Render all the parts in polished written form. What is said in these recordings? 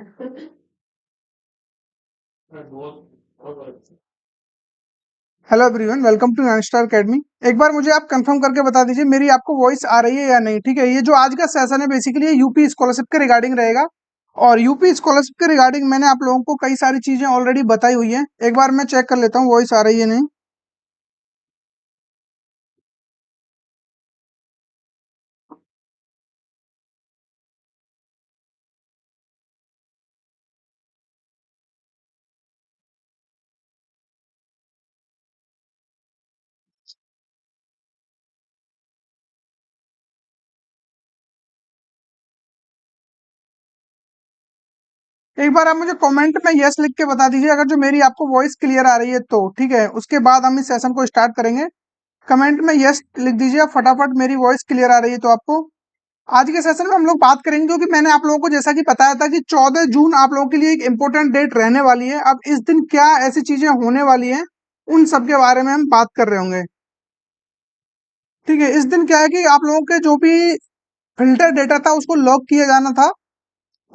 Hello everyone, welcome to star academy. एक बार मुझे आप कंफर्म करके बता दीजिए मेरी आपको वॉइस आ रही है या नहीं। ठीक है, ये जो आज का सेशन है बेसिकली ये यूपी स्कॉलरशिप के रिगार्डिंग रहेगा। और यूपी स्कॉलरशिप के रिगार्डिंग मैंने आप लोगों को कई सारी चीजें ऑलरेडी बताई हुई है। एक बार मैं चेक कर लेता हूँ वॉइस आ रही है नहीं। एक बार आप मुझे कमेंट में यस लिख के बता दीजिए अगर जो मेरी आपको वॉइस क्लियर आ रही है तो। ठीक है, उसके बाद हम इस सेशन को स्टार्ट करेंगे। कमेंट में यस लिख दीजिए आप फटाफट, मेरी वॉइस क्लियर आ रही है तो आपको। आज के सेशन में हम लोग बात करेंगे, क्योंकि मैंने आप लोगों को जैसा कि बताया था कि 14 जून आप लोगों के लिए एक इंपॉर्टेंट डेट रहने वाली है। अब इस दिन क्या ऐसी चीजें होने वाली हैं उन सब के बारे में हम बात कर रहे होंगे। ठीक है, इस दिन क्या है कि आप लोगों के जो भी फिल्टर डेटा था उसको लॉक किया जाना था।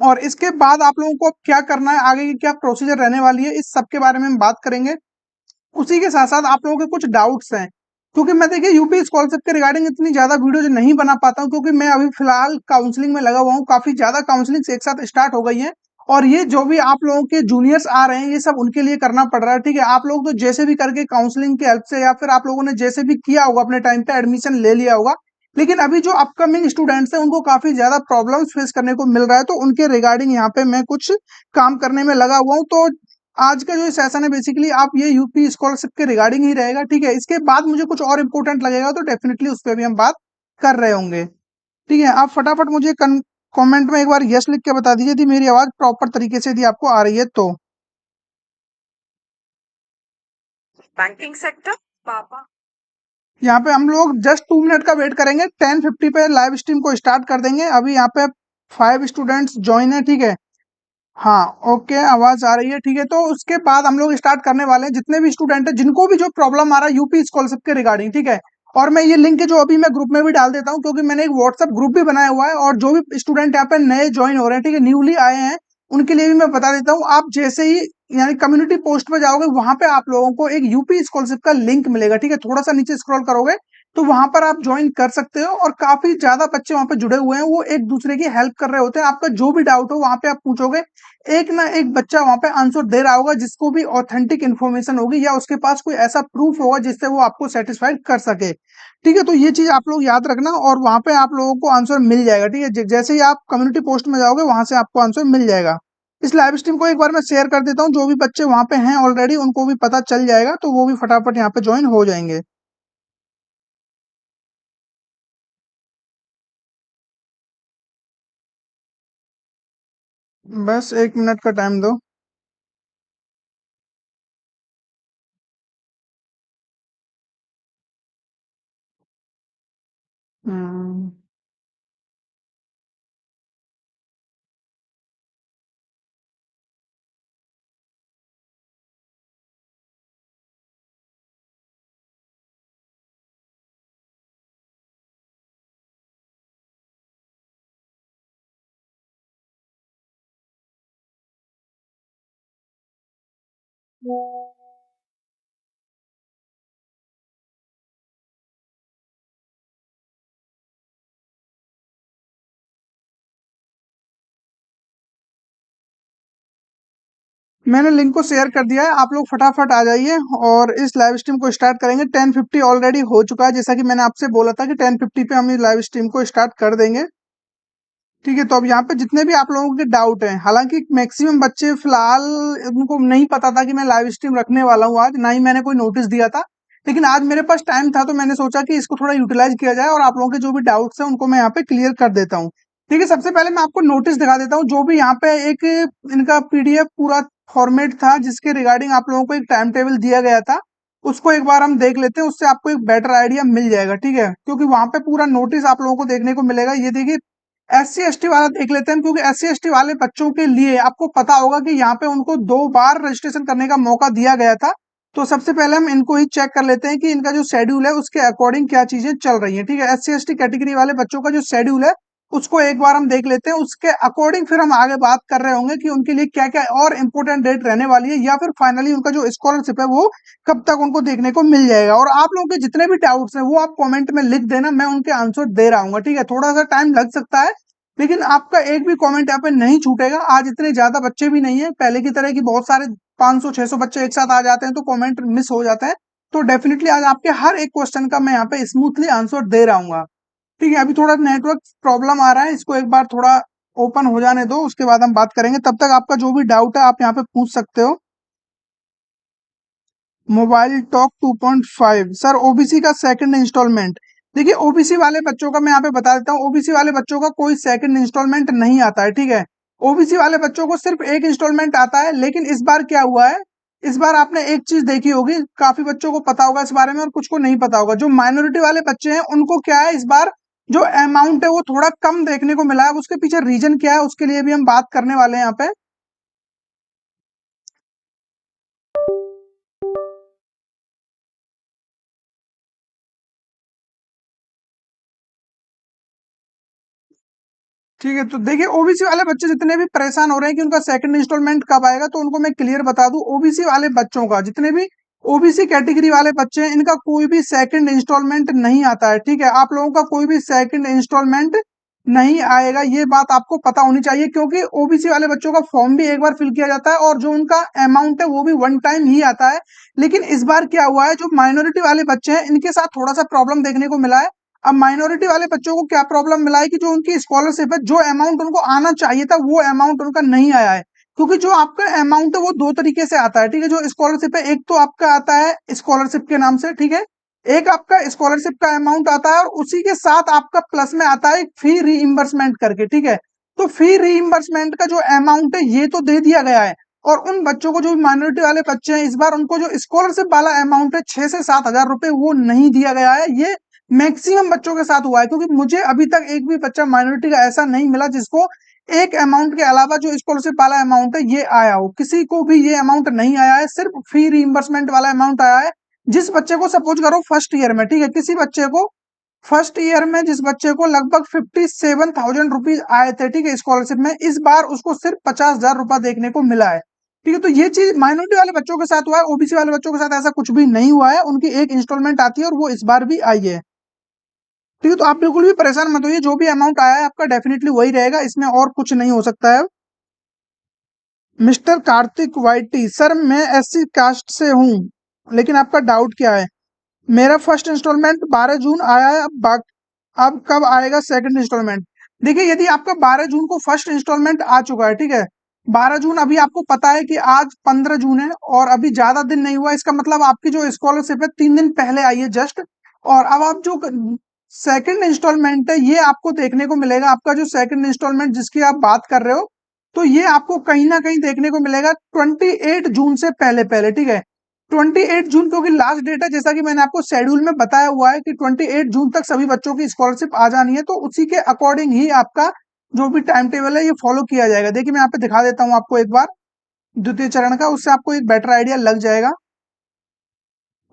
और इसके बाद आप लोगों को अब क्या करना है, आगे की क्या प्रोसीजर रहने वाली है, इस सब के बारे में हम बात करेंगे। उसी के साथ साथ आप लोगों के कुछ डाउट्स हैं, क्योंकि मैं देखिए यूपी स्कॉलरशिप के रिगार्डिंग इतनी ज्यादा वीडियो नहीं बना पाता हूँ, क्योंकि मैं अभी फिलहाल काउंसलिंग में लगा हुआ हूँ। काफी ज्यादा काउंसलिंग एक साथ स्टार्ट हो गई है। और ये जो भी आप लोगों के जूनियर्स आ रहे हैं ये सब उनके लिए करना पड़ रहा है। ठीक है, आप लोग तो जैसे भी करके काउंसलिंग की हेल्प से या फिर आप लोगों ने जैसे भी किया होगा अपने टाइम पे एडमिशन ले लिया होगा। लेकिन अभी जो अपकमिंग स्टूडेंट्स हैं उनको काफी ज्यादा प्रॉब्लम्स फेस करने को मिल रहा है, तो उनके रिगार्डिंग यहाँ पे मैं कुछ काम करने में लगा हुआ हूँ। तो आज का जो सेशन है बेसिकली आप ये यूपी स्कॉलरशिप के रिगार्डिंग ही रहेगा। ठीक है, इसके बाद मुझे कुछ और इम्पोर्टेंट लगेगा तो डेफिनेटली उस पर भी हम बात कर रहे होंगे। ठीक है, आप फटाफट मुझे कमेंट में एक बार यस लिख के बता दीजिए यदि मेरी आवाज प्रॉपर तरीके से यदि आपको आ रही है तो। बैंकिंग सेक्टर पापा। यहाँ पे हम लोग जस्ट 2 मिनट का वेट करेंगे। 10:50 पे लाइव स्ट्रीम को स्टार्ट कर देंगे। अभी यहाँ पे 5 स्टूडेंट्स ज्वाइन है। ठीक है, हाँ ओके, आवाज आ रही है। ठीक है, तो उसके बाद हम लोग स्टार्ट करने वाले हैं। जितने भी स्टूडेंट हैं जिनको भी जो प्रॉब्लम आ रहा है यूपी स्कॉलरशिप के रिगार्डिंग, ठीक है। और मैं ये लिंक जो अभी मैं ग्रुप में भी डाल देता हूँ, क्योंकि मैंने एक व्हाट्सएप ग्रुप भी बनाया हुआ है। और जो भी स्टूडेंट यहाँ पे नए ज्वाइन हो रहे हैं, ठीक है, न्यूली आए हैं, उनके लिए भी मैं बता देता हूँ। आप जैसे ही यानी कम्युनिटी पोस्ट पे जाओगे वहां पे आप लोगों को एक यूपी स्कॉलरशिप का लिंक मिलेगा। ठीक है, थोड़ा सा नीचे स्क्रॉल करोगे तो वहां पर आप ज्वाइन कर सकते हो। और काफी ज्यादा बच्चे वहां पे जुड़े हुए हैं, वो एक दूसरे की हेल्प कर रहे होते हैं। आपका जो भी डाउट हो वहां पे आप पूछोगे, एक ना एक बच्चा वहां पे आंसर दे रहा होगा, जिसको भी ऑथेंटिक इन्फॉर्मेशन होगी या उसके पास कोई ऐसा प्रूफ होगा जिससे वो आपको सेटिस्फाइड कर सके। ठीक है, तो ये चीज आप लोग याद रखना और वहां पे आप लोगों को आंसर मिल जाएगा। ठीक है, जैसे ही आप कम्युनिटी पोस्ट में जाओगे वहां से आपको आंसर मिल जाएगा। इस लाइव स्ट्रीम को एक बार मैं शेयर कर देता हूँ, जो भी बच्चे वहां पे हैं ऑलरेडी उनको भी पता चल जाएगा, तो वो भी फटाफट यहाँ पे ज्वाइन हो जाएंगे। बस 1 मिनट का टाइम दो। हम्म, मैंने लिंक को शेयर कर दिया है, आप लोग फटाफट आ जाइए और इस लाइव स्ट्रीम को स्टार्ट करेंगे। 10:50 ऑलरेडी हो चुका है, जैसा कि मैंने आपसे बोला था कि 10:50 पे हम इस लाइव स्ट्रीम को स्टार्ट कर देंगे। ठीक है, तो अब यहाँ पे जितने भी आप लोगों के डाउट हैं, हालांकि मैक्सिमम बच्चे फिलहाल उनको नहीं पता था कि मैं लाइव स्ट्रीम रखने वाला हूँ आज, ना ही मैंने कोई नोटिस दिया था। लेकिन आज मेरे पास टाइम था तो मैंने सोचा कि इसको थोड़ा यूटिलाइज किया जाए और आप लोगों के जो भी डाउट्स हैं उनको मैं यहाँ पे क्लियर कर देता हूँ। ठीक है, सबसे पहले मैं आपको नोटिस दिखा देता हूँ। जो भी यहाँ पे एक इनका पीडीएफ पूरा फॉर्मेट था जिसके रिगार्डिंग आप लोगों को एक टाइम टेबल दिया गया था, उसको एक बार हम देख लेते हैं, उससे आपको एक बेटर आइडिया मिल जाएगा। ठीक है, क्योंकि वहां पे पूरा नोटिस आप लोगों को देखने को मिलेगा। ये देखिए, SC ST वाला देख लेते हैं, क्योंकि SC ST वाले बच्चों के लिए आपको पता होगा कि यहाँ पे उनको 2 बार रजिस्ट्रेशन करने का मौका दिया गया था। तो सबसे पहले हम इनको ही चेक कर लेते हैं कि इनका जो शेड्यूल है उसके अकॉर्डिंग क्या चीजें चल रही हैं। ठीक है, SC ST कैटेगरी वाले बच्चों का जो शेड्यूल है उसको एक बार हम देख लेते हैं। उसके अकॉर्डिंग फिर हम आगे बात कर रहे होंगे कि उनके लिए क्या क्या और इंपॉर्टेंट डेट रहने वाली है, या फिर फाइनली उनका जो स्कॉलरशिप है वो कब तक उनको देखने को मिल जाएगा। और आप लोगों के जितने भी डाउट्स हैं वो आप कमेंट में लिख देना, मैं उनके आंसर दे रहा हूँ। ठीक है, थोड़ा सा टाइम लग सकता है, लेकिन आपका एक भी कमेंट यहाँ पे नहीं छूटेगा। आज इतने ज्यादा बच्चे भी नहीं है पहले की तरह की, बहुत सारे 500-600 बच्चे एक साथ आ जाते हैं तो कमेंट मिस हो जाते हैं। तो डेफिनेटली आज आपके हर एक क्वेश्चन का मैं यहाँ पे स्मूथली आंसर दे रहा हूँ। ठीक है, अभी थोड़ा नेटवर्क प्रॉब्लम आ रहा है, इसको एक बार थोड़ा ओपन हो जाने दो, उसके बाद हम बात करेंगे। तब तक आपका जो भी डाउट है आप यहाँ पे पूछ सकते हो। मोबाइल टॉक 2.5 सर, ओबीसी का सेकंड इंस्टॉलमेंट। देखिए, ओबीसी वाले बच्चों का मैं यहाँ पे बता देता हूँ, ओबीसी वाले बच्चों का कोई सेकंड इंस्टॉलमेंट नहीं आता है। ठीक है, ओबीसी वाले बच्चों को सिर्फ एक इंस्टॉलमेंट आता है। लेकिन इस बार क्या हुआ है, इस बार आपने एक चीज देखी होगी, काफी बच्चों को पता होगा इस बारे में और कुछ को नहीं पता होगा। जो माइनॉरिटी वाले बच्चे हैं उनको क्या है, इस बार जो अमाउंट है वो थोड़ा कम देखने को मिला है। उसके पीछे रीजन क्या है उसके लिए भी हम बात करने वाले हैं यहाँ पे। ठीक है, तो देखिए, ओबीसी वाले बच्चे जितने भी परेशान हो रहे हैं कि उनका सेकंड इंस्टॉलमेंट कब आएगा, तो उनको मैं क्लियर बता दूं, ओबीसी वाले बच्चों का, जितने भी ओबीसी कैटेगरी वाले बच्चे हैं, इनका कोई भी सेकंड इंस्टॉलमेंट नहीं आता है। ठीक है, आप लोगों का कोई भी सेकंड इंस्टॉलमेंट नहीं आएगा, ये बात आपको पता होनी चाहिए। क्योंकि ओबीसी वाले बच्चों का फॉर्म भी एक बार फिल किया जाता है और जो उनका अमाउंट है वो भी वन टाइम ही आता है। लेकिन इस बार क्या हुआ है, जो माइनॉरिटी वाले बच्चे हैं इनके साथ थोड़ा सा प्रॉब्लम देखने को मिला है। अब माइनॉरिटी वाले बच्चों को क्या प्रॉब्लम मिला है कि जो उनकी स्कॉलरशिप है, जो अमाउंट उनको आना चाहिए था वो अमाउंट उनका नहीं आया है। क्योंकि जो आपका अमाउंट है वो दो तरीके से आता है। ठीक है, जो स्कॉलरशिप है, एक तो आपका आता है स्कॉलरशिप के नाम से, ठीक है, एक आपका स्कॉलरशिप का अमाउंट आता है और उसी के साथ आपका प्लस में आता है फी रीइंबर्समेंट करके। ठीक है, तो फी रीइंबर्समेंट का जो अमाउंट है ये तो दे दिया गया है। और उन बच्चों को, जो माइनॉरिटी वाले बच्चे हैं, इस बार उनको जो स्कॉलरशिप वाला अमाउंट है 6 से 7 हजार रुपए वो नहीं दिया गया है। ये मैक्सिमम बच्चों के साथ हुआ है, क्योंकि मुझे अभी तक एक भी बच्चा माइनॉरिटी का ऐसा नहीं मिला जिसको एक अमाउंट के अलावा जो स्कॉलरशिप वाला अमाउंट है ये आया हो। किसी को भी ये अमाउंट नहीं आया है, सिर्फ फी रीइंबर्समेंट वाला अमाउंट आया है। जिस बच्चे को सपोज करो फर्स्ट ईयर में, ठीक है, किसी बच्चे को फर्स्ट ईयर में, जिस बच्चे को लगभग 57,000 रुपीज आए थे, ठीक है, स्कॉलरशिप में, इस बार उसको सिर्फ 50,000 रुपया देखने को मिला है। ठीक है, तो ये चीज माइनॉरिटी वाले बच्चों के साथ हुआ है, ओबीसी वाले बच्चों के साथ ऐसा कुछ भी नहीं हुआ है। उनकी एक इंस्टॉलमेंट आती है और वो इस बार भी आई है। ठीक है, तो आप बिल्कुल भी परेशान मत होइए, जो भी अमाउंट आया है आपका डेफिनेटली वही रहेगा, इसमें और कुछ नहीं हो सकता है। मिस्टर कार्तिक वाइटी सर, मैं एससी कास्ट से हूँ, लेकिन आपका डाउट क्या है? मेरा फर्स्ट इंस्टॉलमेंट 12 जून आया है, अब कब आएगा सेकंड इंस्टॉलमेंट? देखिए, यदि आपका 12 जून को फर्स्ट इंस्टॉलमेंट आ चुका है, ठीक है, 12 जून, अभी आपको पता है कि आज 15 जून है और अभी ज्यादा दिन नहीं हुआ, इसका मतलब आपकी जो स्कॉलरशिप है 3 दिन पहले आई है जस्ट। और अब आप जो सेकंड इंस्टॉलमेंट है ये आपको देखने को मिलेगा। आपका जो सेकंड इंस्टॉलमेंट जिसकी आप बात कर रहे हो, तो ये आपको कहीं ना कहीं देखने को मिलेगा 28 जून से पहले पहले। ठीक है, 28 जून क्योंकि लास्ट डेट है, जैसा कि मैंने आपको शेड्यूल में बताया हुआ है कि 28 जून तक सभी बच्चों की स्कॉलरशिप आ जानी है, तो उसी के अकॉर्डिंग ही आपका जो भी टाइम टेबल है ये फॉलो किया जाएगा। देखिए, मैं यहाँ पे दिखा देता हूँ आपको एक बार द्वितीय चरण का, उससे आपको एक बेटर आइडिया लग जाएगा।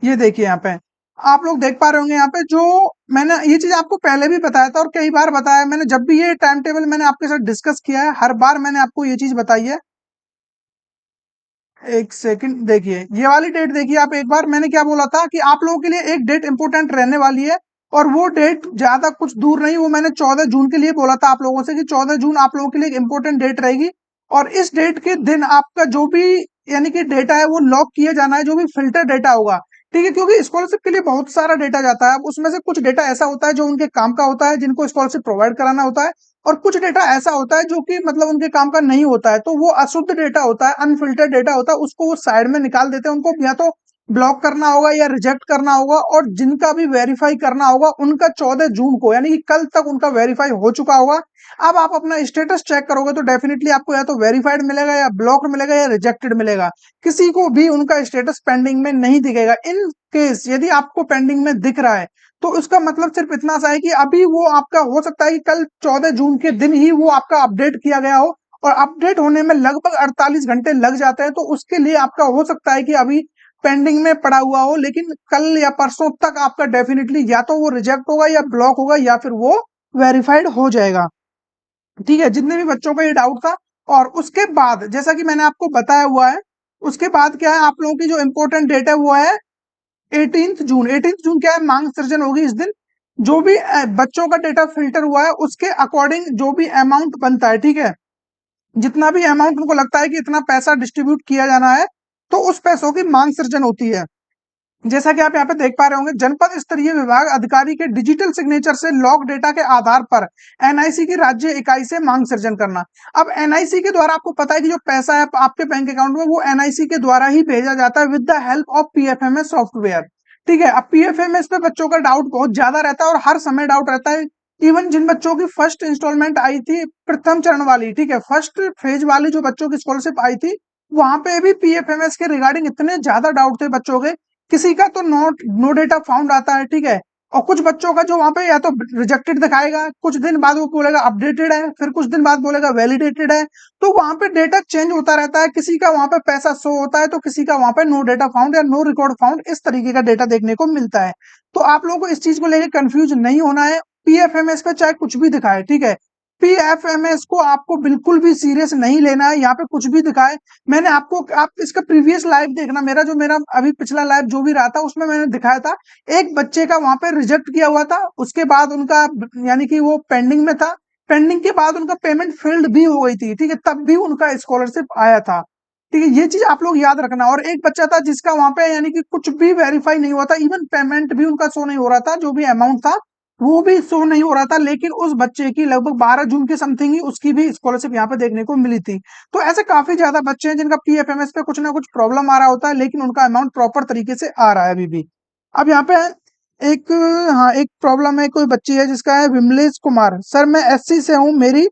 ये देखिए, यहाँ पे आप लोग देख पा रहे होंगे, यहाँ पे जो मैंने ये चीज आपको पहले भी बताया था और कई बार बताया मैंने, जब भी ये टाइम टेबल मैंने आपके साथ डिस्कस किया है हर बार मैंने आपको ये चीज बताई है। एक सेकंड, देखिए ये वाली डेट देखिए आप एक बार, मैंने क्या बोला था कि आप लोगों के लिए एक डेट इंपॉर्टेंट रहने वाली है। और वो डेट ज्यादा कुछ दूर नहीं, वो मैंने 14 जून के लिए बोला था आप लोगों से कि 14 जून आप लोगों के लिए एक इंपॉर्टेंट डेट रहेगी। और इस डेट के दिन आपका जो भी यानी कि डेटा है वो लॉक किया जाना है, जो भी फिल्टर डेटा होगा। ठीक है, क्योंकि स्कॉलरशिप के लिए बहुत सारा डेटा जाता है, अब उसमें से कुछ डेटा ऐसा होता है जो उनके काम का होता है, जिनको स्कॉलरशिप प्रोवाइड कराना होता है। और कुछ डेटा ऐसा होता है जो कि मतलब उनके काम का नहीं होता है, तो वो अशुद्ध डेटा होता है, अनफिल्टर्ड डेटा होता है, उसको वो साइड में निकाल देते हैं। उनको या तो ब्लॉक करना होगा या रिजेक्ट करना होगा। और जिनका भी वेरीफाई करना होगा उनका 14 जून को यानी कि कल तक उनका वेरीफाई हो चुका होगा। अब आप अपना स्टेटस चेक करोगे तो डेफिनेटली आपको या तो वेरीफाइड मिलेगा या ब्लॉक्ड मिलेगा या रिजेक्टेड मिलेगा। किसी को भी उनका स्टेटस पेंडिंग में नहीं दिखेगा। इन केस यदि आपको पेंडिंग में दिख रहा है तो उसका मतलब सिर्फ इतना सा है कि अभी वो आपका हो सकता है कि कल 14 जून के दिन ही वो आपका अपडेट किया गया हो। और अपडेट होने में लगभग 48 घंटे लग जाते हैं, तो उसके लिए आपका हो सकता है कि अभी पेंडिंग में पड़ा हुआ हो, लेकिन कल या परसों तक आपका डेफिनेटली या तो वो रिजेक्ट होगा या ब्लॉक होगा या फिर वो वेरीफाइड हो जाएगा। ठीक है, जितने भी बच्चों का ये डाउट था। और उसके बाद जैसा कि मैंने आपको बताया हुआ है, उसके बाद क्या है, आप लोगों की जो इंपॉर्टेंट डेट है वो है 18 जून। 18 जून क्या है, मांग सृजन होगी इस दिन। जो भी बच्चों का डेटा फिल्टर हुआ है उसके अकॉर्डिंग जो भी अमाउंट बनता है, ठीक है, जितना भी अमाउंट उनको लगता है कि इतना पैसा डिस्ट्रीब्यूट किया जाना है, तो उस पैसों की मांग सृजन होती है। जैसा कि आप यहाँ पे देख पा रहे होंगे, जनपद स्तरीय विभाग अधिकारी के डिजिटल सिग्नेचर से लॉग डेटा के आधार पर एनआईसी की राज्य इकाई से मांग सृजन करना। अब एनआईसी के द्वारा आपको पता है कि जो पैसा है आपके बैंक अकाउंट में वो एनआईसी के द्वारा ही भेजा जाता है with the help of PFMS software. ठीक है, अब पीएफएमएस पे बच्चों का डाउट बहुत ज्यादा रहता है और हर समय डाउट रहता है। इवन जिन बच्चों की फर्स्ट इंस्टॉलमेंट आई थी, प्रथम चरण वाली, ठीक है, फर्स्ट फेज वाली जो बच्चों की स्कॉलरशिप आई थी, वहां पे भी पीएफएमएस के रिगार्डिंग इतने ज्यादा डाउट थे बच्चों के। किसी का तो नॉट नो डेटा फाउंड आता है, ठीक है, और कुछ बच्चों का जो वहां पे या तो रिजेक्टेड दिखाएगा, कुछ दिन बाद वो बोलेगा अपडेटेड है, फिर कुछ दिन बाद बोलेगा वैलिडेटेड है। तो वहां पे डेटा चेंज होता रहता है, किसी का वहां पे पैसा शो होता है तो किसी का वहां पे नो डेटा फाउंड या नो रिकॉर्ड फाउंड, इस तरीके का डेटा देखने को मिलता है। तो आप लोगों को इस चीज को लेकर कंफ्यूज नहीं होना है। पीएफएमएस पे चाहे कुछ भी दिखाए, ठीक है, पीएफएमएस को आपको बिल्कुल भी सीरियस नहीं लेना है। यहाँ पे कुछ भी दिखाए, मैंने आपको, आप इसका प्रीवियस लाइव देखना, मेरा अभी पिछला लाइव जो भी रहा था उसमें मैंने दिखाया था, एक बच्चे का वहां पे रिजेक्ट किया हुआ था, उसके बाद उनका यानी कि वो पेंडिंग में था, पेंडिंग के बाद उनका पेमेंट फेल्ड भी हो गई थी, ठीक है, तब भी उनका स्कॉलरशिप आया था। ठीक है, ये चीज आप लोग याद रखना। और एक बच्चा था जिसका वहां पे यानी कि कुछ भी वेरीफाई नहीं हुआ था, इवन पेमेंट भी उनका शो नहीं हो रहा था, जो भी अमाउंट था वो भी शो नहीं हो रहा था, लेकिन उस बच्चे की लगभग 12 जून के समथिंग ही उसकी भी स्कॉलरशिप यहाँ पे देखने को मिली थी। तो ऐसे काफी ज्यादा बच्चे हैं जिनका पीएफएमएस पे कुछ ना कुछ प्रॉब्लम आ रहा होता है, लेकिन उनका अमाउंट प्रॉपर तरीके से आ रहा है अभी भी। अब यहाँ पे एक, हाँ, एक प्रॉब्लम है, कोई बच्ची है जिसका है विमलेश कुमार, सर मैं एससी से हूँ,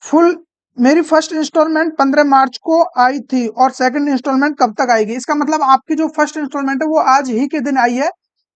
फुल मेरी फर्स्ट इंस्टॉलमेंट 15 मार्च को आई थी और सेकंड इंस्टॉलमेंट कब तक आएगी। इसका मतलब आपकी जो फर्स्ट इंस्टॉलमेंट है वो आज ही के दिन आई है।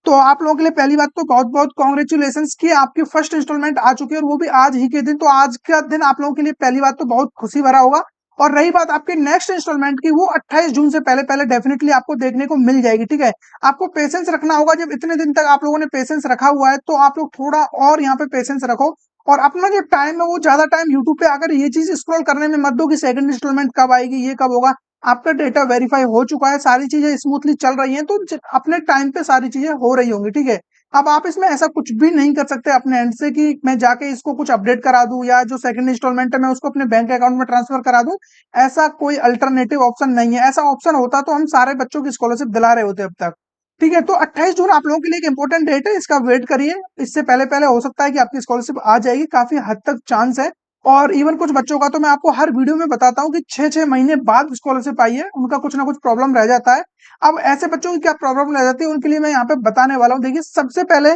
तो आप लोगों के लिए पहली बात तो बहुत बहुत कॉन्ग्रेचुलेशन कि आपकी फर्स्ट इंस्टॉलमेंट आ चुकी है, और वो भी आज ही के दिन। तो आज का दिन आप लोगों के लिए पहली बात तो बहुत खुशी भरा होगा। और रही बात आपके नेक्स्ट इंस्टॉलमेंट की, वो 28 जून से पहले पहले डेफिनेटली आपको देखने को मिल जाएगी। ठीक है, आपको पेशेंस रखना होगा। जब इतने दिन तक आप लोगों ने पेशेंस रखा हुआ है तो आप लोग थोड़ा और यहाँ पे पेशेंस रखो, और अपना जो टाइम है वो ज्यादा टाइम यूट्यूब पे आकर ये चीज स्क्रॉल करने में मत दो कि सेकंड इंस्टॉलमेंट कब आएगी, ये कब होगा। आपका डेटा वेरीफाई हो चुका है, सारी चीजें स्मूथली चल रही हैं, तो अपने टाइम पे सारी चीजें हो रही होंगी। ठीक है, अब आप इसमें ऐसा कुछ भी नहीं कर सकते अपने एंड से कि मैं जाके इसको कुछ अपडेट करा दूं, या जो सेकंड इंस्टॉलमेंट है मैं उसको अपने बैंक अकाउंट में ट्रांसफर करा दूं। ऐसा कोई अल्टरनेटिव ऑप्शन नहीं है। ऐसा ऑप्शन होता तो हम सारे बच्चों की स्कॉलरशिप दिला रहे होते अब तक। ठीक है, तो 28 जून आप लोगों के लिए एक इंपॉर्टेंट डेट है, इसका वेट करिए। इससे पहले पहले हो सकता है कि आपकी स्कॉलरशिप आ जाएगी, काफी हद तक चांस है। और इवन कुछ बच्चों का तो मैं आपको हर वीडियो में बताता हूँ कि 6-6 महीने बाद स्कॉलरशिप आई है, उनका कुछ ना कुछ प्रॉब्लम रह जाता है। अब ऐसे बच्चों की क्या प्रॉब्लम रह जाती है उनके लिए मैं यहाँ पे बताने वाला हूँ। देखिए, सबसे पहले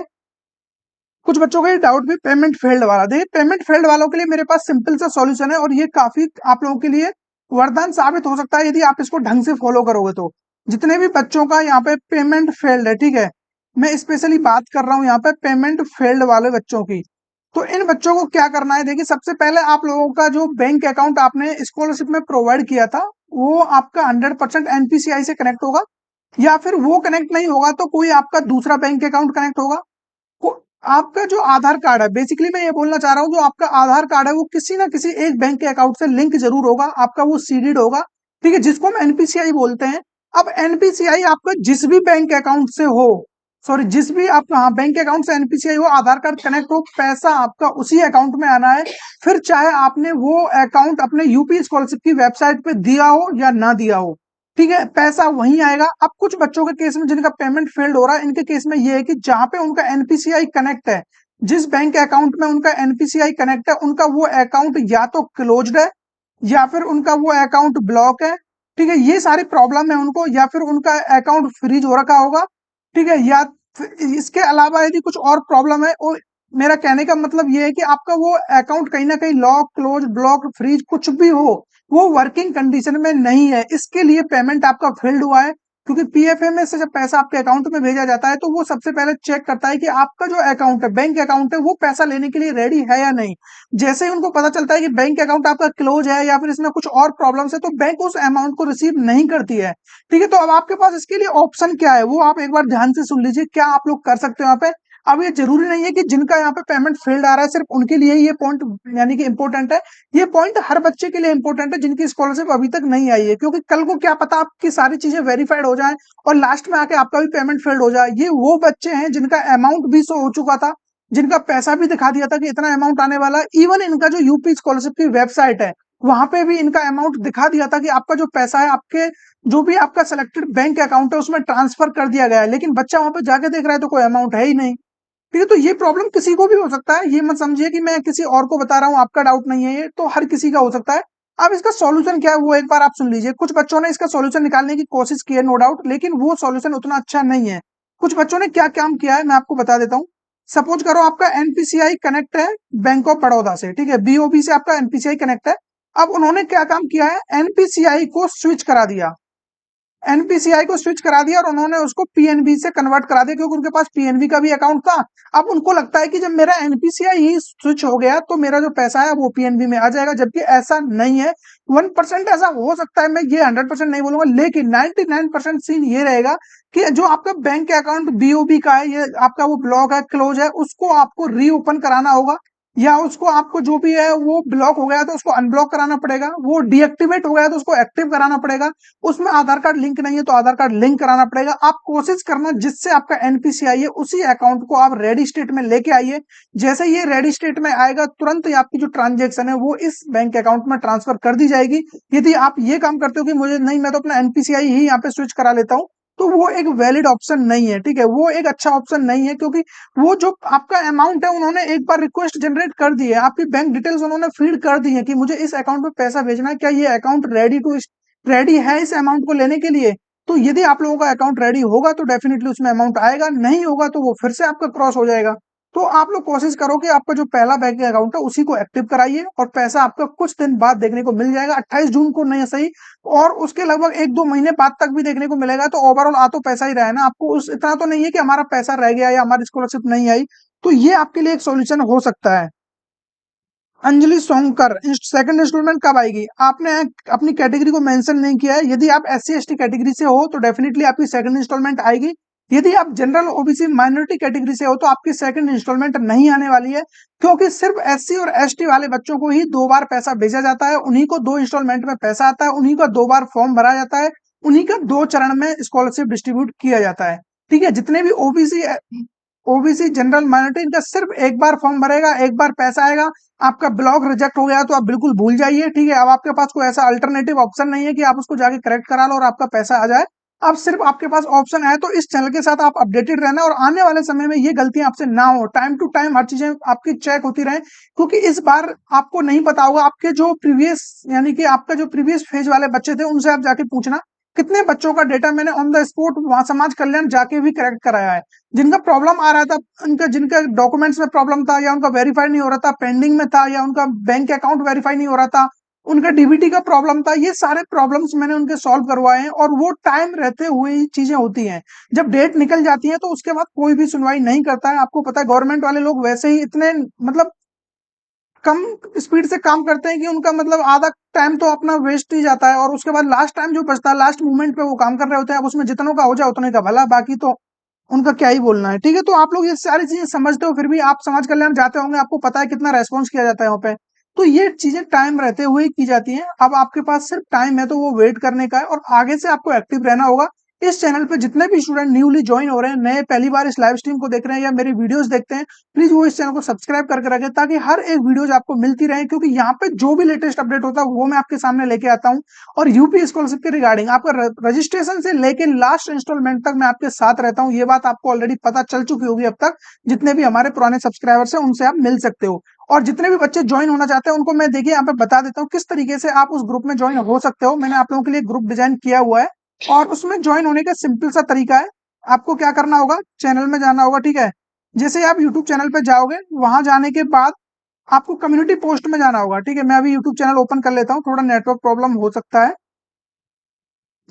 कुछ बच्चों का ये डाउट भी पेमेंट फेल्ड वाला। देखिए, पेमेंट फेल्ड वालों के लिए मेरे पास सिंपल सा सॉल्यूशन है, और ये काफी आप लोगों के लिए वरदान साबित हो सकता है यदि आप इसको ढंग से फॉलो करोगे तो। जितने भी बच्चों का यहाँ पे पेमेंट फेल्ड है, ठीक है, मैं स्पेशली बात कर रहा हूँ यहाँ पे पेमेंट फेल्ड वाले बच्चों की। तो इन बच्चों को क्या करना है, देखिए, सबसे पहले आप लोगों का जो बैंक अकाउंट आपने स्कॉलरशिप में प्रोवाइड किया था वो आपका 100% एनपीसीआई से कनेक्ट होगा, या फिर वो कनेक्ट नहीं होगा तो कोई आपका दूसरा बैंक अकाउंट कनेक्ट होगा। को आपका जो आधार कार्ड है, बेसिकली मैं ये बोलना चाह रहा हूँ, जो आपका आधार कार्ड है वो किसी ना किसी एक बैंक के अकाउंट से लिंक जरूर होगा, आपका वो सीडेड होगा। ठीक है, जिसको हम एनपीसीआई बोलते हैं। अब एनपीसीआई आपका जिस भी बैंक अकाउंट से हो, सॉरी, जिस भी आपका, हाँ, बैंक अकाउंट से एनपीसीआई हो, आधार कार्ड कनेक्ट हो, पैसा आपका उसी अकाउंट में आना है। फिर चाहे आपने वो अकाउंट अपने यूपी स्कॉलरशिप की वेबसाइट पे दिया हो या ना दिया हो, ठीक है, पैसा वहीं आएगा। अब कुछ बच्चों के केस में जिनका पेमेंट फेल्ड हो रहा है, इनके केस में ये है कि जहां पे उनका एनपीसीआई कनेक्ट है, जिस बैंक अकाउंट में उनका एनपीसीआई कनेक्ट है, उनका वो अकाउंट या तो क्लोज्ड है, या फिर उनका वो अकाउंट ब्लॉक है। ठीक है, ये सारी प्रॉब्लम है उनको, या फिर उनका अकाउंट फ्रीज हो रखा होगा। ठीक है, या इसके अलावा यदि कुछ और प्रॉब्लम है, और मेरा कहने का मतलब ये है कि आपका वो अकाउंट कहीं ना कहीं लॉक, क्लोज, ब्लॉक, फ्रीज कुछ भी हो, वो वर्किंग कंडीशन में नहीं है, इसके लिए पेमेंट आपका फेल्ड हुआ है। क्योंकि पीएफएमएस से जब पैसा आपके अकाउंट में भेजा जाता है तो वो सबसे पहले चेक करता है कि आपका जो अकाउंट है, बैंक अकाउंट है, वो पैसा लेने के लिए रेडी है या नहीं। जैसे ही उनको पता चलता है कि बैंक अकाउंट आपका क्लोज है या फिर इसमें कुछ और प्रॉब्लम्स है, तो बैंक उस अमाउंट को रिसीव नहीं करती है। ठीक है, तो अब आपके पास इसके लिए ऑप्शन क्या है वो आप एक बार ध्यान से सुन लीजिए, क्या आप लोग कर सकते हो यहाँ पे। अब ये जरूरी नहीं है कि जिनका यहाँ पे पेमेंट फेल्ड आ रहा है सिर्फ उनके लिए ये पॉइंट यानी कि इंपॉर्टेंट है। ये पॉइंट हर बच्चे के लिए इंपॉर्टेंट है जिनकी स्कॉलरशिप अभी तक नहीं आई है, क्योंकि कल को क्या पता आपकी सारी चीजें वेरीफाइड हो जाए और लास्ट में आके आपका भी पेमेंट फेल्ड हो जाए। ये वो बच्चे हैं जिनका अमाउंट भी शो हो चुका था, जिनका पैसा भी दिखा दिया था कि इतना अमाउंट आने वाला है। इवन इनका जो यूपी स्कॉलरशिप की वेबसाइट है वहां पे भी इनका अमाउंट दिखा दिया था कि आपका जो पैसा है आपके जो भी आपका सिलेक्टेड बैंक अकाउंट है उसमें ट्रांसफर कर दिया गया है, लेकिन बच्चा वहां पे जाके देख रहा है तो कोई अमाउंट है ही नहीं। ठीक है, तो ये प्रॉब्लम किसी को भी हो सकता है, ये मत समझिए कि मैं किसी और को बता रहा हूँ, आपका डाउट नहीं है, ये तो हर किसी का हो सकता है। अब इसका सॉल्यूशन क्या है वो एक बार आप सुन लीजिए। कुछ बच्चों ने इसका सॉल्यूशन निकालने की कोशिश की है नो डाउट, लेकिन वो सॉल्यूशन उतना अच्छा नहीं है। कुछ बच्चों ने क्या काम किया है मैं आपको बता देता हूँ। सपोज करो आपका एनपीसीआई कनेक्ट है बैंक ऑफ बड़ौदा से, ठीक है, बीओबी से आपका एनपीसीआई कनेक्ट है। अब उन्होंने क्या काम किया है, एनपीसीआई को स्विच करा दिया, एनपीसीआई को स्विच करा दिया और उन्होंने उसको पीएनबी से कन्वर्ट करा दिया, क्योंकि उनके पास पीएनबी का भी अकाउंट था। अब उनको लगता है कि जब मेरा एनपीसीआई ही स्विच हो गया तो मेरा जो पैसा है वो पीएनबी में आ जाएगा, जबकि ऐसा नहीं है। 1% ऐसा हो सकता है, मैं ये 100% नहीं बोलूंगा, लेकिन 99% सीन ये रहेगा कि जो आपका बैंक अकाउंट बीओबी का है, ये आपका वो ब्लॉक है, क्लोज है, उसको आपको रीओपन कराना होगा, या उसको आपको जो भी है वो ब्लॉक हो गया तो उसको अनब्लॉक कराना पड़ेगा, वो डीएक्टिवेट हो गया तो उसको एक्टिव कराना पड़ेगा, उसमें आधार कार्ड लिंक नहीं है तो आधार कार्ड लिंक कराना पड़ेगा। आप कोशिश करना जिससे आपका एनपीसीआई है उसी अकाउंट को आप रेडी स्टेट में लेके आइए। जैसे ये रेडी स्टेट में आएगा तुरंत ही आपकी जो ट्रांजेक्शन है वो इस बैंक अकाउंट में ट्रांसफर कर दी जाएगी। यदि आप ये काम करते हो कि मुझे नहीं, मैं तो अपना एनपीसीआई ही यहाँ पे स्विच करा लेता हूँ, तो वो एक वैलिड ऑप्शन नहीं है, ठीक है, वो एक अच्छा ऑप्शन नहीं है, क्योंकि वो जो आपका अमाउंट है उन्होंने एक बार रिक्वेस्ट जनरेट कर दी है, आपकी बैंक डिटेल्स उन्होंने फीड कर दी है कि मुझे इस अकाउंट में पैसा भेजना है, क्या ये अकाउंट रेडी है इस अमाउंट को लेने के लिए। तो यदि आप लोगों का अकाउंट रेडी होगा तो डेफिनेटली उसमें अमाउंट आएगा, नहीं होगा तो वो फिर से आपका क्रॉस हो जाएगा। तो आप लोग कोशिश करो कि आपका जो पहला बैंक अकाउंट है उसी को एक्टिव कराइए और पैसा आपका कुछ दिन बाद देखने को मिल जाएगा, 28 जून को नहीं सही, और उसके लगभग 1-2 महीने बाद तक भी देखने को मिलेगा। तो ओवरऑल आ तो पैसा ही रहा है ना, आपको उस इतना तो नहीं है कि हमारा पैसा रह गया या हमारी स्कॉलरशिप नहीं आई। तो ये आपके लिए एक सॉल्यूशन हो सकता है। अंजलि सोंकर, सेकंड इंस्टॉलमेंट कब आएगी? आपने अपनी कैटेगरी को मेंशन नहीं किया है। यदि आप एससी एसटी कैटेगरी से हो तो डेफिनेटली आपकी सेकंड इंस्टॉलमेंट आएगी। यदि आप जनरल ओबीसी माइनॉरिटी कैटेगरी से हो तो आपकी सेकंड इंस्टॉलमेंट नहीं आने वाली है, क्योंकि सिर्फ एससी और एसटी वाले बच्चों को ही 2 बार पैसा भेजा जाता है, उन्हीं को 2 इंस्टॉलमेंट में पैसा आता है, उन्हीं का 2 बार फॉर्म भरा जाता है, उन्हीं का 2 चरण में स्कॉलरशिप डिस्ट्रीब्यूट किया जाता है। ठीक है, जितने भी ओबीसी ओबीसी जनरल माइनॉरिटी, इनका सिर्फ एक बार फॉर्म भरेगा, एक बार पैसा आएगा। आपका ब्लॉक रिजेक्ट हो गया तो आप बिल्कुल भूल जाइए, ठीक है। अब आपके पास कोई ऐसा अल्टरनेटिव ऑप्शन नहीं है कि आप उसको जाके करेक्ट करा लो और आपका पैसा आ जाए। अब सिर्फ आपके पास ऑप्शन है तो इस चैनल के साथ आप अपडेटेड रहना, और आने वाले समय में ये गलतियां आपसे ना हो, टाइम टू टाइम हर चीजें आपकी चेक होती रहे, क्योंकि इस बार आपको नहीं पता होगा, आपके जो प्रीवियस यानी कि आपका जो प्रीवियस फेज वाले बच्चे थे उनसे आप जाके पूछना कितने बच्चों का डेटा मैंने ऑन द स्पॉट वहां समाज कल्याण जाके भी करेक्ट कराया है, जिनका प्रॉब्लम आ रहा था, उनका जिनका डॉक्यूमेंट्स में प्रॉब्लम था, या उनका वेरीफाई नहीं हो रहा था, पेंडिंग में था, या उनका बैंक अकाउंट वेरीफाई नहीं हो रहा था, उनका डीबीटी का प्रॉब्लम था, ये सारे प्रॉब्लम्स मैंने उनके सॉल्व करवाए हैं। और वो टाइम रहते हुए ही चीजें होती हैं, जब डेट निकल जाती है तो उसके बाद कोई भी सुनवाई नहीं करता है। आपको पता है गवर्नमेंट वाले लोग वैसे ही इतने मतलब कम स्पीड से काम करते हैं कि उनका मतलब आधा टाइम तो अपना वेस्ट ही जाता है, और उसके बाद लास्ट टाइम जो बचता है लास्ट मोमेंट पे वो काम कर रहे होते हैं। अब उसमें जितनों का हो जाए उतने का भला, बाकी तो उनका क्या ही बोलना है। ठीक है, तो आप लोग ये सारी चीजें समझते हो, फिर भी आप समाज कल्याण जाते होंगे, आपको पता है कितना रेस्पॉन्स किया जाता है वहाँ पे। तो ये चीजें टाइम रहते हुए की जाती हैं। अब आपके पास सिर्फ टाइम है तो वो वेट करने का है, और आगे से आपको एक्टिव रहना होगा। इस चैनल पे जितने भी स्टूडेंट न्यूली ज्वाइन हो रहे हैं, नए पहली बार इस लाइव स्ट्रीम को देख रहे हैं या मेरी वीडियोस देखते हैं, प्लीज वो इस चैनल को सब्सक्राइब करके रखें, ताकि हर एक वीडियोज आपको मिलती रहे, क्योंकि यहाँ पे जो भी लेटेस्ट अपडेट होता है वो मैं आपके सामने लेके आता हूँ। और यूपी स्कॉलरशिप के रिगार्डिंग आपका रजिस्ट्रेशन से लेके लास्ट इंस्टॉलमेंट तक मैं आपके साथ रहता हूँ। ये बात आपको ऑलरेडी पता चल चुकी होगी अब तक, जितने भी हमारे पुराने सब्सक्राइबर्स हैं उनसे आप मिल सकते हो। और जितने भी बच्चे ज्वाइन होना चाहते हैं उनको मैं देखिए यहाँ पे बता देता हूँ किस तरीके से आप उस ग्रुप में ज्वाइन हो सकते हो। मैंने आप लोगों के लिए ग्रुप डिजाइन किया हुआ है, और उसमें ज्वाइन होने का सिंपल सा तरीका है। आपको क्या करना होगा, चैनल में जाना होगा, ठीक है। जैसे आप यूट्यूब चैनल पे जाओगे, वहां जाने के बाद आपको कम्युनिटी पोस्ट में जाना होगा, ठीक है। मैं अभी यूट्यूब चैनल ओपन कर लेता हूँ, थोड़ा नेटवर्क प्रॉब्लम हो सकता है।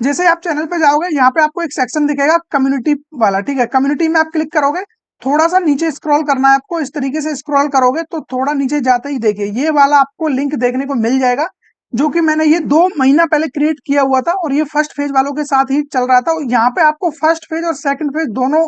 जैसे आप चैनल पे जाओगे, यहाँ पे आपको एक सेक्शन दिखेगा कम्युनिटी वाला, ठीक है। कम्युनिटी में आप क्लिक करोगे, थोड़ा सा नीचे स्क्रॉल करना है आपको, इस तरीके से स्क्रॉल करोगे तो थोड़ा नीचे जाते ही देखिए ये वाला आपको लिंक देखने को मिल जाएगा, जो कि मैंने ये 2 महीना पहले क्रिएट किया हुआ था, और ये फर्स्ट फेज वालों के साथ ही चल रहा था। यहाँ पे आपको फर्स्ट फेज और सेकंड फेज दोनों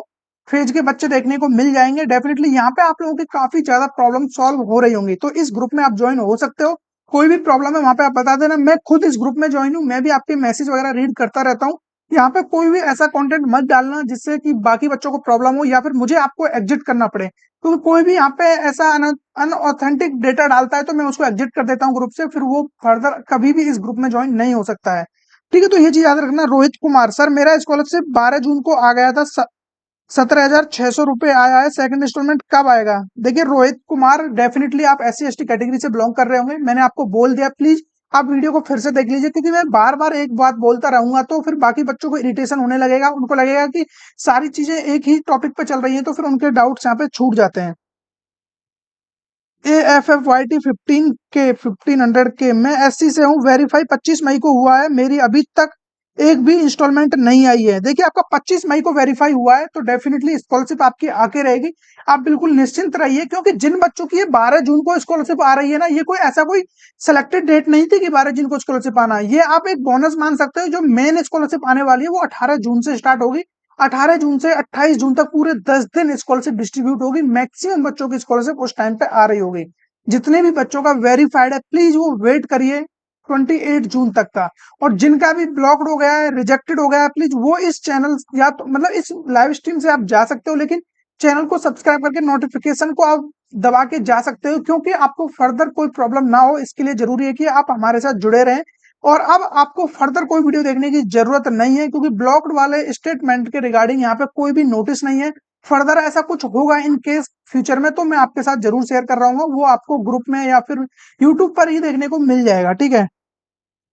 फेज के बच्चे देखने को मिल जाएंगे। डेफिनेटली यहाँ पे आप लोगों की काफी ज्यादा प्रॉब्लम सॉल्व हो रही होंगी, तो इस ग्रुप में आप ज्वाइन हो सकते हो। कोई भी प्रॉब्लम है वहां पे आप बता देना। मैं खुद इस ग्रुप में ज्वाइन हूँ, मैं भी आपके मैसेज वगैरह रीड करता रहता हूँ। यहाँ पे कोई भी ऐसा कंटेंट मत डालना जिससे कि बाकी बच्चों को प्रॉब्लम हो या फिर मुझे आपको एग्जिट करना पड़े, क्योंकि कोई भी यहाँ पे ऐसा अनऑथेंटिक डेटा डालता है तो मैं उसको एग्जिट कर देता हूँ ग्रुप से, फिर वो फर्दर कभी भी इस ग्रुप में ज्वाइन नहीं हो सकता है। ठीक है, तो ये चीज याद रखना। रोहित कुमार सर, मेरा स्कॉलरशिप 12 जून को आ गया था, 17,600 रुपए आया है, सेकंड इंस्टॉलमेंट कब आएगा? देखिए रोहित कुमार, डेफिनेटली आप SC ST कैटेगरी से बिलोंग कर रहे होंगे, मैंने आपको बोल दिया। प्लीज आप वीडियो को फिर से देख लीजिए, क्योंकि मैं बार बार एक बात बोलता रहूंगा तो फिर बाकी बच्चों को इरिटेशन होने लगेगा, उनको लगेगा कि सारी चीजें एक ही टॉपिक पे चल रही हैं, तो फिर उनके डाउट्स यहाँ पे छूट जाते हैं। AFFYT 1500 के मैं SC से हूँ, वेरीफाई 25 मई को हुआ है, मेरी अभी तक एक भी इंस्टॉलमेंट नहीं आई है। देखिए आपका 25 मई को वेरीफाई हुआ है तो डेफिनेटली स्कॉलरशिप आपकी आके रहेगी। आप बिल्कुल निश्चिंत रहिए, क्योंकि जिन बच्चों की ये 12 जून को स्कॉलरशिप आ रही है ना, ये कोई ऐसा कोई सिलेक्टेड डेट नहीं थी कि 12 जून को स्कॉलरशिप आना है। ये आप एक बोनस मान सकते हो। जो मेन स्कॉलरशिप आने वाली है वो 18 जून से स्टार्ट होगी। 18 जून से 28 जून तक पूरे 10 दिन स्कॉलरशिप डिस्ट्रीब्यूट होगी। मैक्सिमम बच्चों की स्कॉलरशिप उस टाइम पे आ रही होगी। जितने भी बच्चों का वेरीफाइड है प्लीज वो वेट करिए 28 जून तक का। और जिनका भी ब्लॉक्ड हो गया है, रिजेक्टेड हो गया है, प्लीज वो इस चैनल या तो मतलब इस लाइव स्ट्रीम से आप जा सकते हो, लेकिन चैनल को सब्सक्राइब करके नोटिफिकेशन को आप दबा के जा सकते हो, क्योंकि आपको फर्दर कोई प्रॉब्लम ना हो इसके लिए जरूरी है कि आप हमारे साथ जुड़े रहें। और अब आपको फर्दर कोई वीडियो देखने की जरूरत नहीं है, क्योंकि ब्लॉक्ड वाले स्टेटमेंट के रिगार्डिंग यहाँ पे कोई भी नोटिस नहीं है। फर्दर ऐसा कुछ होगा इन केस फ्यूचर में तो मैं आपके साथ जरूर शेयर कर रहा हूँ, वो आपको ग्रुप में या फिर यूट्यूब पर ही देखने को मिल जाएगा। ठीक है,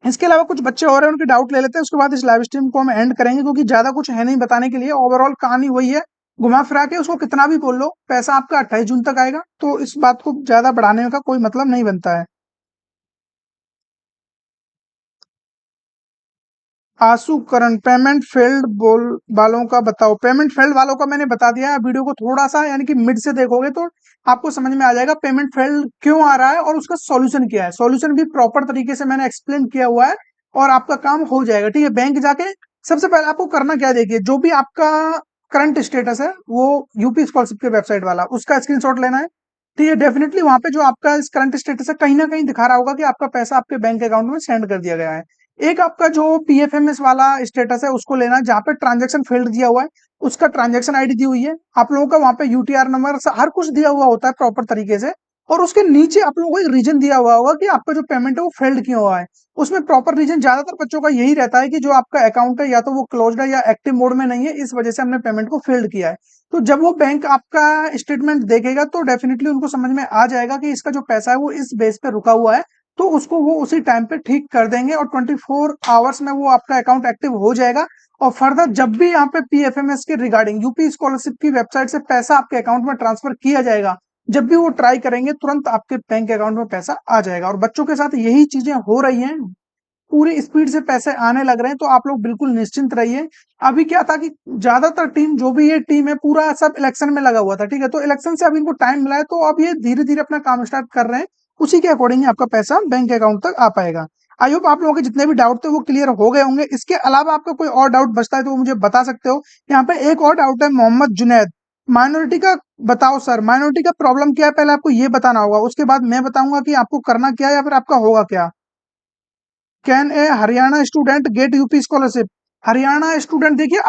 इसके अलावा कुछ बच्चे और हैं, उनके डाउट ले लेते हैं, उसके बाद इस लाइव स्ट्रीम को हम एंड करेंगे, क्योंकि ज्यादा कुछ है नहीं बताने के लिए। ओवरऑल कहानी वही है, घुमा फिरा के उसको कितना भी बोल लो पैसा आपका 28 जून तक आएगा, तो इस बात को ज्यादा बढ़ाने का कोई मतलब नहीं बनता है। आंसू करण, पेमेंट फेल्ड बोल वालों का बताओ। पेमेंट फेल्ड वालों का मैंने बता दिया है, वीडियो को थोड़ा सा यानी कि मिड से देखोगे तो आपको समझ में आ जाएगा पेमेंट फेल्ड क्यों आ रहा है और उसका सॉल्यूशन क्या है। सॉल्यूशन भी प्रॉपर तरीके से मैंने एक्सप्लेन किया हुआ है और आपका काम हो जाएगा। ठीक है, बैंक जाके सबसे पहले आपको करना क्या है, देखिए जो भी आपका करंट स्टेटस है वो यूपी स्कॉलरशिप के वेबसाइट वाला, उसका स्क्रीनशॉट लेना है। ठीक है, डेफिनेटली वहां पे जो आपका करंट स्टेटस है कहीं ना कहीं दिखा रहा होगा कि आपका पैसा आपके बैंक अकाउंट में सेंड कर दिया गया है। एक आपका जो PFMS वाला स्टेटस है उसको लेना, जहाँ पे ट्रांजेक्शन फेल्ड दिया हुआ है उसका ट्रांजेक्शन आईडी दी हुई है आप लोगों का, वहां पे UTR नंबर हर कुछ दिया हुआ होता है प्रॉपर तरीके से। और उसके नीचे आप लोगों को एक रीजन दिया हुआ होगा कि आपका जो पेमेंट है वो फेल्ड क्यों हुआ है। उसमें प्रॉपर रीजन ज्यादातर बच्चों का यही रहता है कि जो आपका अकाउंट है या तो वो क्लोज्ड है या एक्टिव मोड में नहीं है, इस वजह से हमने पेमेंट को फेल्ड किया है। तो जब वो बैंक आपका स्टेटमेंट देखेगा तो डेफिनेटली उनको समझ में आ जाएगा कि इसका जो पैसा है वो इस बेस पे रुका हुआ है, तो उसको वो उसी टाइम पे ठीक कर देंगे और 24 आवर्स में वो आपका अकाउंट एक्टिव हो जाएगा। और फर्दर जब भी यहाँ पे PFMS के रिगार्डिंग यूपी स्कॉलरशिप की वेबसाइट से पैसा आपके अकाउंट में ट्रांसफर किया जाएगा, जब भी वो ट्राई करेंगे तुरंत आपके बैंक अकाउंट में पैसा आ जाएगा। और बच्चों के साथ यही चीजें हो रही हैं, पूरी स्पीड से पैसे आने लग रहे हैं, तो आप लोग बिल्कुल निश्चिंत रहिए। अभी क्या था कि ज्यादातर टीम जो भी ये टीम है पूरा सब इलेक्शन में लगा हुआ था। ठीक है, तो इलेक्शन से अभी इनको टाइम मिला है तो अब ये धीरे धीरे अपना काम स्टार्ट कर रहे हैं, उसी के अकॉर्डिंग आपका पैसा बैंक अकाउंट तक आ पाएगा। आई होप आप लोगों के जितने भी डाउट थे वो क्लियर हो गए होंगे। इसके अलावा आपका कोई और डाउट बचता है तो वो मुझे बता सकते हो। यहाँ पे एक और डाउट है, मोहम्मद जुनैद, माइनॉरिटी का बताओ सर। माइनॉरिटी का प्रॉब्लम क्या है पहले आपको ये बताना होगा, उसके बाद मैं बताऊंगा कि आपको करना क्या है या फिर आपका होगा क्या। Can a Haryana student gate UP scholarship? Haryana student, देखिए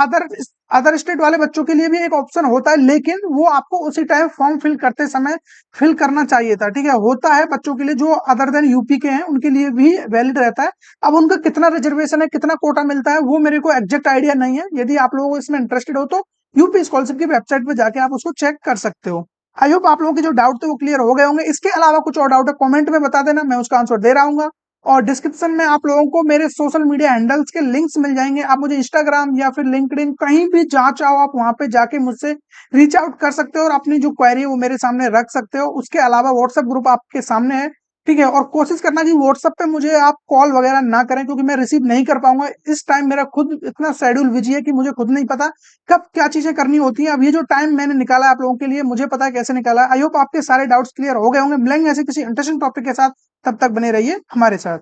अदर स्टेट वाले बच्चों के लिए भी एक ऑप्शन होता है, लेकिन वो आपको उसी टाइम फॉर्म फिल करते समय फिल करना चाहिए था। ठीक है, होता है बच्चों के लिए जो अदर देन यूपी के हैं उनके लिए भी वैलिड रहता है। अब उनका कितना रिजर्वेशन है, कितना कोटा मिलता है, वो मेरे को एग्जैक्ट आइडिया नहीं है। यदि आप लोगों को इसमें इंटरेस्टेड हो तो यूपी स्कॉलरशिप की वेबसाइट पर जाके आप उसको चेक कर सकते हो। आई होप आप लोगों के जो डाउट थे वो क्लियर हो गए होंगे। इसके अलावा कुछ और डाउट है कमेंट में बता देना, मैं उसका आंसर दे रहा हूँ। और डिस्क्रिप्शन में आप लोगों को मेरे सोशल मीडिया हैंडल्स के लिंक्स मिल जाएंगे, आप मुझे इंस्टाग्राम या फिर लिंक्डइन कहीं भी जहाँ चाहो आप वहां पे जाके मुझसे रीच आउट कर सकते हो और अपनी जो क्वेरी है वो मेरे सामने रख सकते हो। उसके अलावा व्हाट्सएप ग्रुप आपके सामने है। ठीक है, और कोशिश करना कि व्हाट्सएप पे मुझे आप कॉल वगैरह ना करें, क्योंकि मैं रिसीव नहीं कर पाऊंगा इस टाइम। मेरा खुद इतना शेड्यूल बिजी है कि मुझे खुद नहीं पता कब क्या चीजें करनी होती हैं। अब ये जो टाइम मैंने निकाला है आप लोगों के लिए मुझे पता है कैसे निकाला है। आई होप आपके सारे डाउट्स क्लियर हो गए होंगे। मिलेंगे ऐसे किसी इंटरेस्टिंग टॉपिक के साथ, तब तक बने रहिए हमारे साथ।